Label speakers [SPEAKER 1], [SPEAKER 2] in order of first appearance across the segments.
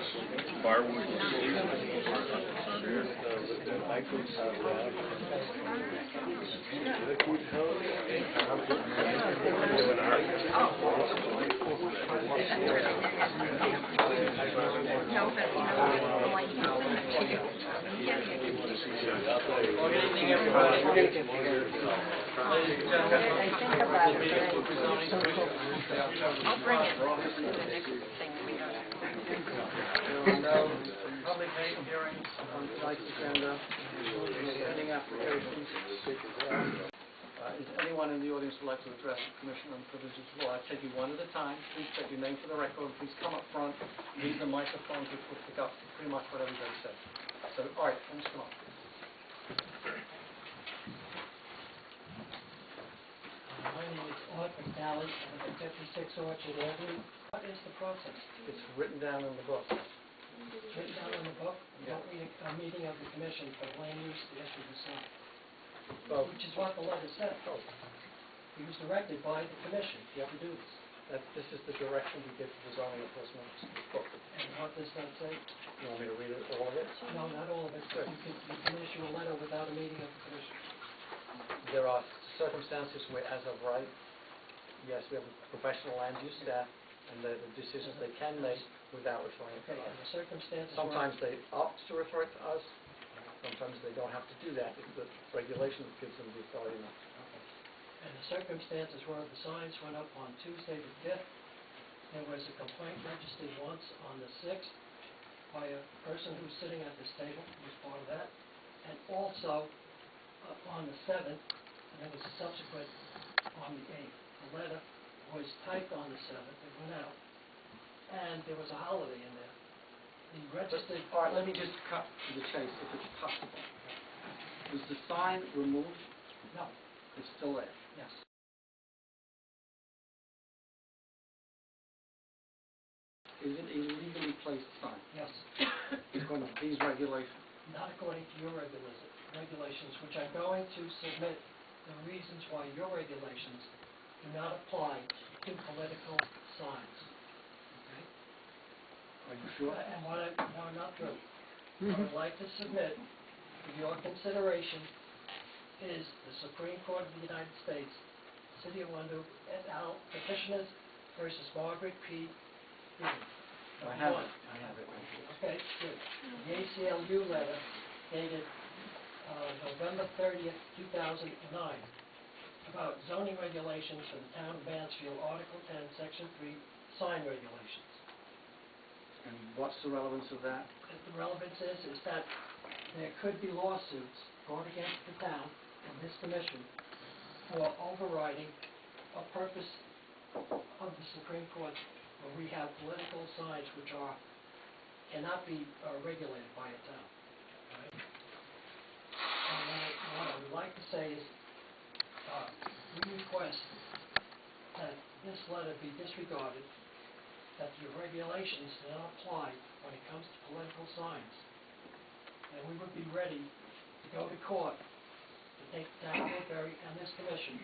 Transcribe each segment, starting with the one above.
[SPEAKER 1] Firewood.
[SPEAKER 2] Good evening, everybody. Ladies and gentlemen, the meeting will be zoning commission.
[SPEAKER 3] I'll bring it to the next thing we got.
[SPEAKER 2] There are no public hearings on tonight's agenda, pending applications. Is anyone in the audience would like to address the Commission on Privileges of Law? I'll take you one at a time. Please state your name for the record. Please come up front. Leave the microphones, which will pick up pretty much what everybody said. So, all right, let's come up.
[SPEAKER 4] My name is Art McNally, and I'm at 56 Orchard Avenue. What is the process?
[SPEAKER 2] It's written down in the book.
[SPEAKER 4] It's written down in the book. You don't read a meeting of the commission for land use to issue the sign, which is what the letter said. He was directed by the commission to do this.
[SPEAKER 2] This is the direction we give to the zoning enforcement book.
[SPEAKER 4] And what does that say?
[SPEAKER 2] You want me to read it, all of it?
[SPEAKER 4] No, not all of it.
[SPEAKER 2] Good.
[SPEAKER 4] You can issue a letter without a meeting of the commission.
[SPEAKER 2] There are circumstances where, as of right, yes, we have a professional land use staff, and the decisions they can make without referring it to
[SPEAKER 4] Okay,
[SPEAKER 2] us.
[SPEAKER 4] and the circumstances
[SPEAKER 2] Sometimes they opt to refer it to us. Sometimes they don't have to do that if the regulation gives them the authority not to.
[SPEAKER 4] And the circumstances were the signs went up on Tuesday the 5th. There was a complaint registered once on the 6th by a person who's sitting at this table, who was part of that. And also on the 7th, and there was a subsequent on the 8th. The letter was typed on the 7th, it went out, and there was a holiday in there. The registered...
[SPEAKER 2] All right, let me just cut to the chase, if it's possible. Was the sign removed?
[SPEAKER 4] No,
[SPEAKER 2] It's still there.
[SPEAKER 4] yes.
[SPEAKER 2] Is it a legally placed sign?
[SPEAKER 4] Yes.
[SPEAKER 2] According to these regulations?
[SPEAKER 4] Not according to your regulations, which I'm going to submit the reasons why your regulations do not apply to political signs. Okay?
[SPEAKER 2] Are you sure?
[SPEAKER 4] And no, I'm not through. What I'd like to submit for your consideration is the Supreme Court of the United States, City of Wando, et al. Petitioners versus Margaret P. Gibbons.
[SPEAKER 2] I have it. I have it.
[SPEAKER 4] Okay, good. The ACLU letter dated November 30th, 2009, about zoning regulations for the town of Mansfield, Article 10, Section 3, sign regulations.
[SPEAKER 2] And what's the relevance of that?
[SPEAKER 4] The relevance is that there could be lawsuits brought against the town and this commission for overriding a purpose of the Supreme Court where we have political signs which cannot be regulated by a town. Right? And what I would like to say is we request that this letter be disregarded, that your regulations do not apply when it comes to political signs. And we would be ready to go to court to take the town of Woodbury and this commission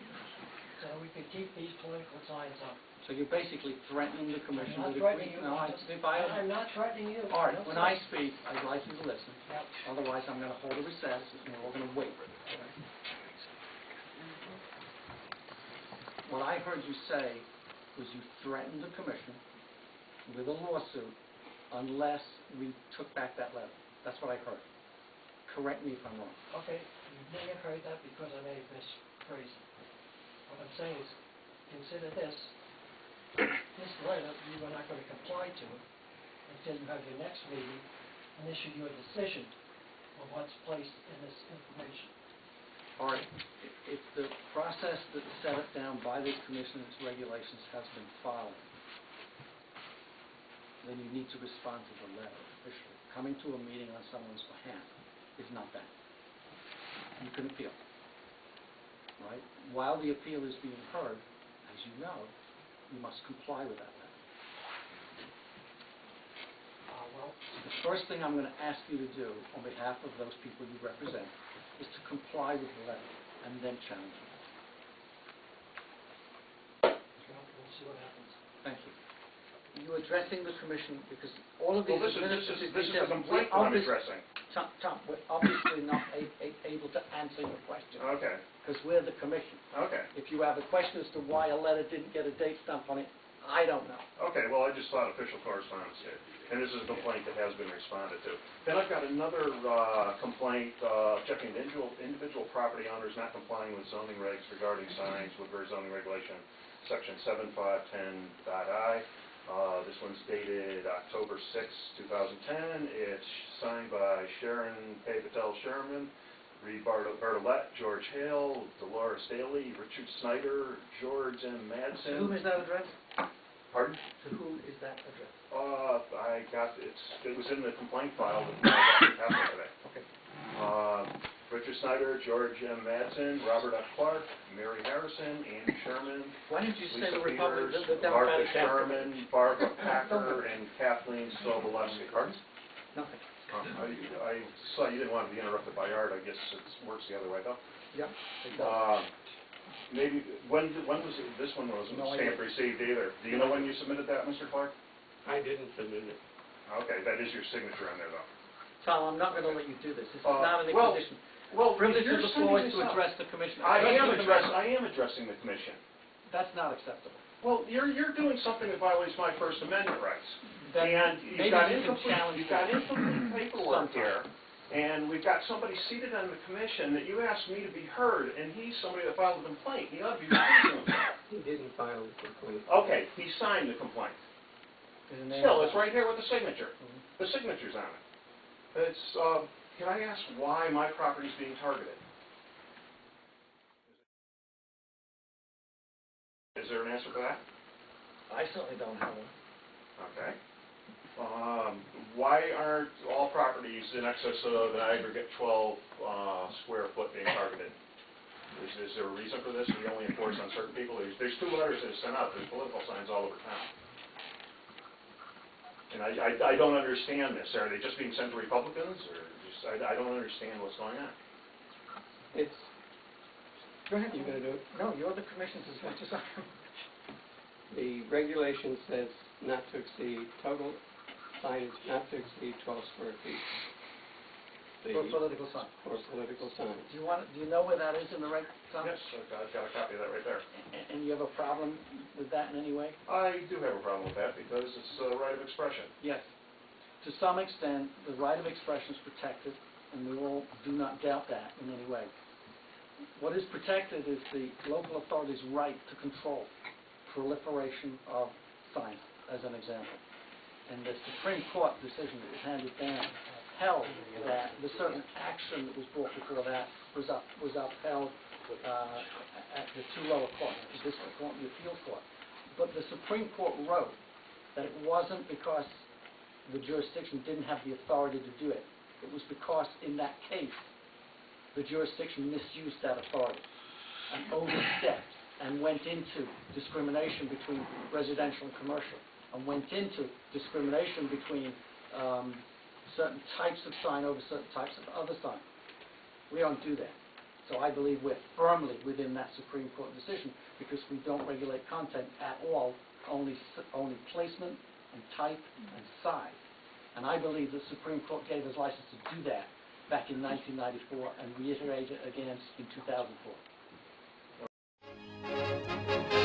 [SPEAKER 4] so that we could keep these political signs up.
[SPEAKER 2] So you're basically threatening the commission
[SPEAKER 4] I'm not
[SPEAKER 2] with
[SPEAKER 4] threatening you.
[SPEAKER 2] No,
[SPEAKER 4] I'm not threatening you.
[SPEAKER 2] All right,
[SPEAKER 4] No,
[SPEAKER 2] when
[SPEAKER 4] sir.
[SPEAKER 2] I speak, I'd like you to listen.
[SPEAKER 4] Yep.
[SPEAKER 2] Otherwise, I'm going to hold a recess and we're all going to wait. What I heard you say was you threatened the commission with a lawsuit unless we took back that letter. That's what I heard. Correct me if I'm wrong.
[SPEAKER 4] Okay, you may have heard that because I may have misphrased it. What I'm saying is, consider this. This letter, you are not going to comply to it until you have your next meeting and issue your decision on what's placed in this information.
[SPEAKER 2] All right. If the process that was set up down by this commission and its regulations has been followed, then you need to respond to the letter officially. Coming to a meeting on someone's behalf is not that. You can appeal. Right? While the appeal is being heard, as you know, you must comply with that letter.
[SPEAKER 4] Well,
[SPEAKER 2] The first thing I'm going to ask you to do on behalf of those people you represent is to comply with the letter and then challenge it.
[SPEAKER 4] we'll see what happens.
[SPEAKER 2] Thank you. you addressing the commission? Because all of these
[SPEAKER 1] Well, this
[SPEAKER 2] administrative
[SPEAKER 1] is the
[SPEAKER 2] details,
[SPEAKER 1] complaint that I'm addressing.
[SPEAKER 2] Tom, we're obviously not able to answer your question.
[SPEAKER 1] Okay,
[SPEAKER 2] Because we're the commission.
[SPEAKER 1] okay.
[SPEAKER 2] If you have a question as to why a letter didn't get a date stamp on it, I don't know.
[SPEAKER 1] Okay, well, I just thought official correspondence did, and this is a complaint that has been responded to. Then I've got another complaint, checking individual property owners not complying with zoning regs regarding signs, Woodbury zoning regulation, section 7510.I. This one's dated October 6, 2010. It's signed by Sharon K. Patel Sherman, Reed Bartlett, George Hale, Dolores Daly, Richard Snyder, George M.
[SPEAKER 2] To
[SPEAKER 1] Madsen.
[SPEAKER 2] whom is that address?
[SPEAKER 1] Pardon?
[SPEAKER 2] To whom is that address?
[SPEAKER 1] I got, it was in the complaint file that I got from Castle today.
[SPEAKER 2] Okay.
[SPEAKER 1] Richard Snyder, George M. Madsen, Robert F. Clark, Mary Harrison, Andy Sherman,
[SPEAKER 2] Why didn't you say
[SPEAKER 1] Lisa
[SPEAKER 2] the Republic,
[SPEAKER 1] Peters,
[SPEAKER 2] the
[SPEAKER 1] Martha
[SPEAKER 2] Democratic candidate?
[SPEAKER 1] Sherman, Barbara Packer, and Kathleen Sobolewski. Pardon?
[SPEAKER 2] Nothing.
[SPEAKER 1] I saw you didn't want to be interrupted by art. I guess it works the other way, though.
[SPEAKER 2] Yep, it does.
[SPEAKER 1] Maybe, when was it, this one wasn't
[SPEAKER 2] No
[SPEAKER 1] stamped
[SPEAKER 2] idea.
[SPEAKER 1] received either. Do you know when you submitted that, Mr. Clark?
[SPEAKER 5] I didn't submit it.
[SPEAKER 1] Okay, that is your signature on there, though.
[SPEAKER 2] Tom, I'm not going to let you do this. This is
[SPEAKER 1] Uh,
[SPEAKER 2] not an
[SPEAKER 1] well,
[SPEAKER 2] position.
[SPEAKER 1] Well,
[SPEAKER 2] Privilege
[SPEAKER 1] you're
[SPEAKER 2] of the
[SPEAKER 1] sending
[SPEAKER 2] floor is
[SPEAKER 1] this
[SPEAKER 2] to
[SPEAKER 1] up.
[SPEAKER 2] address the commission.
[SPEAKER 1] I am
[SPEAKER 2] Address
[SPEAKER 1] addressing the commission.
[SPEAKER 2] That's not acceptable.
[SPEAKER 1] Well, you're doing something that violates my First Amendment rights.
[SPEAKER 2] Then
[SPEAKER 1] And
[SPEAKER 2] maybe you can challenge
[SPEAKER 1] you've got
[SPEAKER 2] that.
[SPEAKER 1] incomplete paperwork
[SPEAKER 2] Sometime.
[SPEAKER 1] here, and we've got somebody seated on the commission that you asked me to be heard, and he's somebody that filed a complaint. He ought to be recusing himself.
[SPEAKER 5] He didn't file the complaint.
[SPEAKER 1] Okay, he signed the complaint.
[SPEAKER 2] Is the name
[SPEAKER 1] Still,
[SPEAKER 2] of
[SPEAKER 1] it's right here with the signature.
[SPEAKER 2] Mhm.
[SPEAKER 1] The signature's on it. It's, can I ask why my property's being targeted? Is there an answer for that?
[SPEAKER 2] I certainly don't have one.
[SPEAKER 1] Okay. Why aren't all properties in excess of an aggregate 12 square foot being targeted? Is there a reason for this? We only enforce on certain people? There's two letters that are sent out. There's political signs all over town. And I don't understand this. Are they just being sent to Republicans? Or just, I don't understand what's going on.
[SPEAKER 5] It's,
[SPEAKER 2] Go ahead.
[SPEAKER 5] you gonna do it?
[SPEAKER 2] No, you're the commission as much as I am.
[SPEAKER 5] The regulation says not to exceed, total signage not to exceed 12 square feet.
[SPEAKER 2] For political sign.
[SPEAKER 5] For political signs.
[SPEAKER 2] Do you know where that is in the reg, Tom?
[SPEAKER 1] Yes, I've got a copy of that right there.
[SPEAKER 2] And you have a problem with that in any way?
[SPEAKER 1] I do have a problem with that because it's a right of expression.
[SPEAKER 2] Yes. To some extent, the right of expression is protected, and we all do not doubt that in any way. What is protected is the local authority's right to control proliferation of signs, as an example. And the Supreme Court decision that was handed down held that the certain action that was brought before that was upheld at the two lower courts, the district court and the appeals court. But the Supreme Court wrote that it wasn't because the jurisdiction didn't have the authority to do it. It was because in that case, the jurisdiction misused that authority and overstepped and went into discrimination between residential and commercial, and went into discrimination between certain types of sign over certain types of other sign. We don't do that. So I believe we're firmly within that Supreme Court decision because we don't regulate content at all, only placement and type and size. And I believe the Supreme Court gave us license to do that back in 1994 and reiterated it again in 2004.